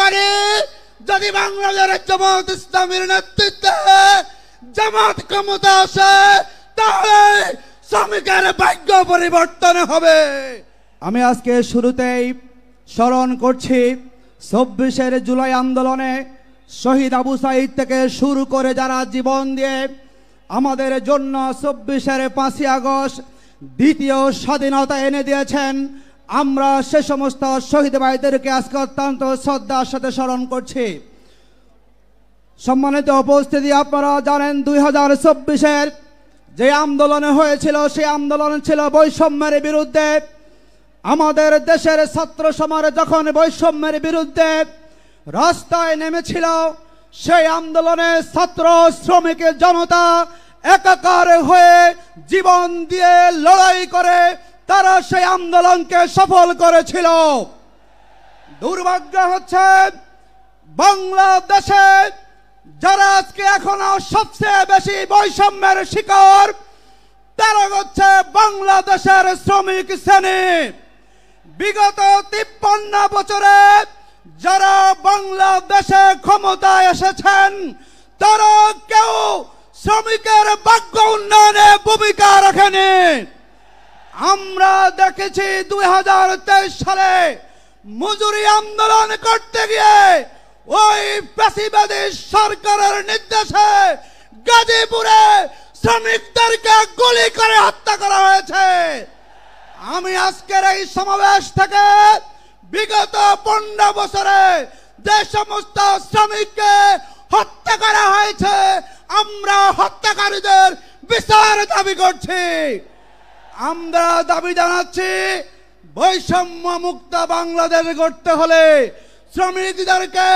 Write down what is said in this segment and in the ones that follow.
করি যদি বাংলাদেশের জামাত ইসলামীর নেতৃত্বে জামাত ক্ষমতা আসে তাহলে শ্রমিকের ভাগ্য পরিবর্তন হবে। আমি আজকে শুরুতেই স্মরণ করছি ২৪ জুলাই আন্দোলনে শহীদ আবু সাঈদ থেকে শুরু করে যারা জীবন দিয়ে আমাদের জন্য ২৪ আগস্ট দ্বিতীয় স্বাধীনতা এনে দিয়েছেন, আমরা সে সমস্ত শহীদ ভাইদেরকে আজকে অত্যন্ত শ্রদ্ধার সাথে স্মরণ করছি। সম্মানিত উপস্থিতি, আপনারা জানেন ২০২৪ যে আন্দোলন হয়েছিল সেই আন্দোলন ছিল বৈষম্যের বিরুদ্ধে। আমাদের দেশের ছাত্র সমাজ যখন বৈষম্যের বিরুদ্ধে রাস্তায় নেমেছিল, সেই আন্দোলনে ছাত্র শ্রমিক জনতা একাকার হয়ে জীবন দিয়ে লড়াই করে তারা সেই আন্দোলনকে সফল করেছিল। দুর্ভাগ্য হচ্ছে বাংলাদেশে যারা আজকে এখনো সবচেয়ে বেশি বৈষম্যের শিকার তারা হচ্ছে বাংলাদেশের শ্রমিক শ্রেণী। বিগত ৫৩ বছরে যারা বাংলাদেশে ক্ষমতায় এসেছেন তারা কেউ শ্রমিকের ভাগ্য উন্নয়নে ভূমিকা রাখেনি। আমরা দেখেছি ২০২৩ সালে মজুরি আন্দোলন করতে গিয়ে ওই ফ্যাসিবাদী সরকারের নির্দেশে গাজীপুরে শ্রমিকদেরকে গুলি করে হত্যা করা হয়েছে। আমি আজকের এই সমাবেশ থেকে বিগত ১৫ বছরে যে সমস্ত শ্রমিককে হত্যা করা হয়েছে আমরা হত্যাকারীদের বিচার দাবি করছি। আমরা দাবি জানাচ্ছি বৈষম্য মুক্ত বাংলাদেশ গড়তে হলে শ্রমিকদেরকে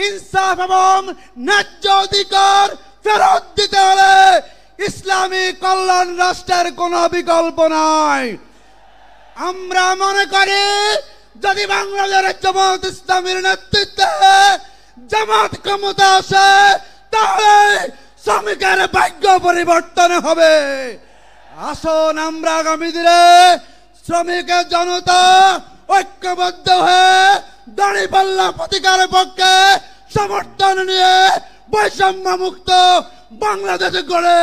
ইনসাফ এবং ন্যায্য অধিকার ফেরত দিতে হলে ইসলামী কল্যাণ রাষ্ট্রের কোনো বিকল্প নাই। আমরা মনে করি যদি বাংলাদেশের জামাত ইসলামীর নেতৃত্বে জামাত ক্ষমতা আসে তাহলে শ্রমিকের ভাগ্য পরিবর্তন হবে। আসুন আমরা আগামী দিনে শ্রমিকের জনতা ঐক্যবদ্ধ হয়ে দাঁড়িপাল্লা প্রতিকারের পক্ষে সমর্থন নিয়ে বৈষম্য মুক্ত বাংলাদেশ গড়ে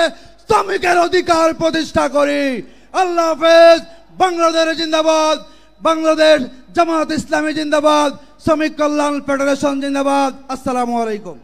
শ্রমিকের অধিকার প্রতিষ্ঠা করি। আল্লাহ হাফেজ। বাংলাদেশ জিন্দাবাদ, বাংলাদেশ জামাত ইসলামী জিন্দাবাদ, শ্রমিক কল্যাণ ফেডারেশন জিন্দাবাদ। আসসালামু আলাইকুম।